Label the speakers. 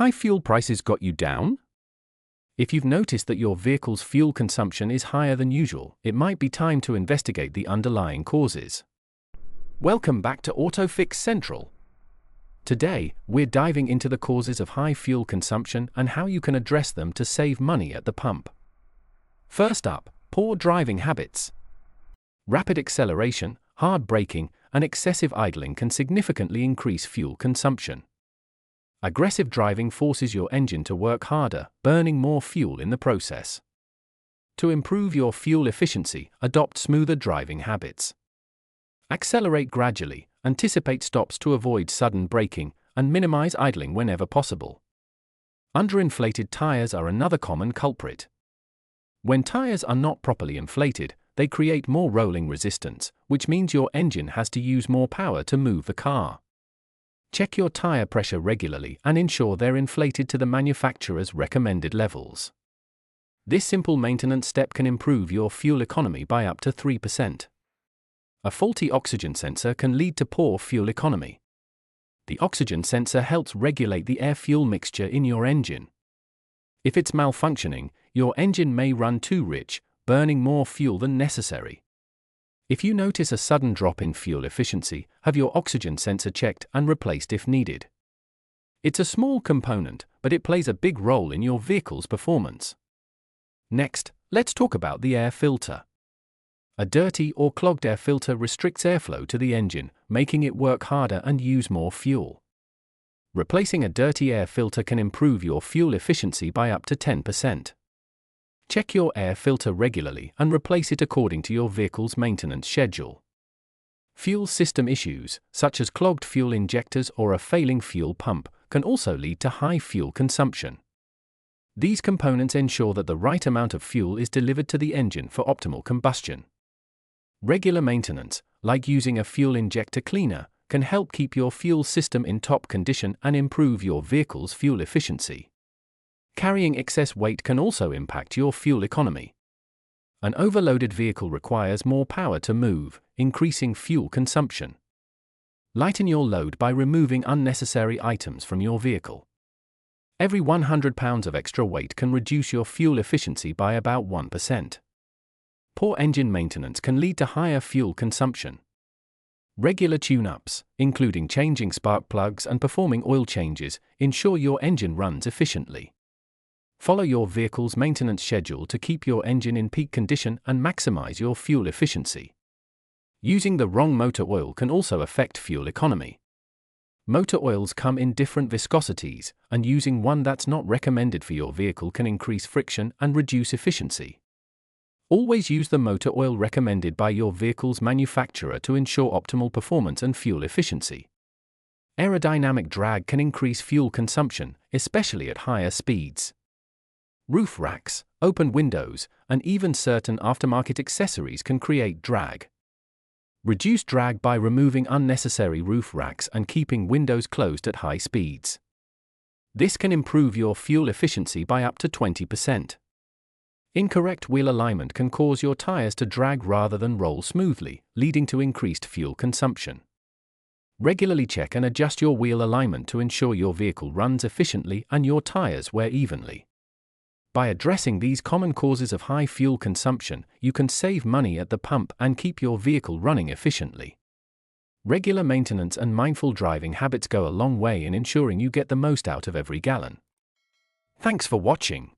Speaker 1: High fuel prices got you down? If you've noticed that your vehicle's fuel consumption is higher than usual, it might be time to investigate the underlying causes. Welcome back to AutoFix Central. Today, we're diving into the causes of high fuel consumption and how you can address them to save money at the pump. First up, poor driving habits. Rapid acceleration, hard braking, and excessive idling can significantly increase fuel consumption. Aggressive driving forces your engine to work harder, burning more fuel in the process. To improve your fuel efficiency, adopt smoother driving habits. Accelerate gradually, anticipate stops to avoid sudden braking, and minimize idling whenever possible. Underinflated tires are another common culprit. When tires are not properly inflated, they create more rolling resistance, which means your engine has to use more power to move the car. Check your tire pressure regularly and ensure they're inflated to the manufacturer's recommended levels. This simple maintenance step can improve your fuel economy by up to 3%. A faulty oxygen sensor can lead to poor fuel economy. The oxygen sensor helps regulate the air-fuel mixture in your engine. If it's malfunctioning, your engine may run too rich, burning more fuel than necessary. If you notice a sudden drop in fuel efficiency, have your oxygen sensor checked and replaced if needed. It's a small component, but it plays a big role in your vehicle's performance. Next, let's talk about the air filter. A dirty or clogged air filter restricts airflow to the engine, making it work harder and use more fuel. Replacing a dirty air filter can improve your fuel efficiency by up to 10%. Check your air filter regularly and replace it according to your vehicle's maintenance schedule. Fuel system issues, such as clogged fuel injectors or a failing fuel pump, can also lead to high fuel consumption. These components ensure that the right amount of fuel is delivered to the engine for optimal combustion. Regular maintenance, like using a fuel injector cleaner, can help keep your fuel system in top condition and improve your vehicle's fuel efficiency. Carrying excess weight can also impact your fuel economy. An overloaded vehicle requires more power to move, increasing fuel consumption. Lighten your load by removing unnecessary items from your vehicle. Every 100 pounds of extra weight can reduce your fuel efficiency by about 1%. Poor engine maintenance can lead to higher fuel consumption. Regular tune-ups, including changing spark plugs and performing oil changes, ensure your engine runs efficiently. Follow your vehicle's maintenance schedule to keep your engine in peak condition and maximize your fuel efficiency. Using the wrong motor oil can also affect fuel economy. Motor oils come in different viscosities, and using one that's not recommended for your vehicle can increase friction and reduce efficiency. Always use the motor oil recommended by your vehicle's manufacturer to ensure optimal performance and fuel efficiency. Aerodynamic drag can increase fuel consumption, especially at higher speeds. Roof racks, open windows, and even certain aftermarket accessories can create drag. Reduce drag by removing unnecessary roof racks and keeping windows closed at high speeds. This can improve your fuel efficiency by up to 20%. Incorrect wheel alignment can cause your tires to drag rather than roll smoothly, leading to increased fuel consumption. Regularly check and adjust your wheel alignment to ensure your vehicle runs efficiently and your tires wear evenly. By addressing these common causes of high fuel consumption, you can save money at the pump and keep your vehicle running efficiently. Regular maintenance and mindful driving habits go a long way in ensuring you get the most out of every gallon. Thanks for watching.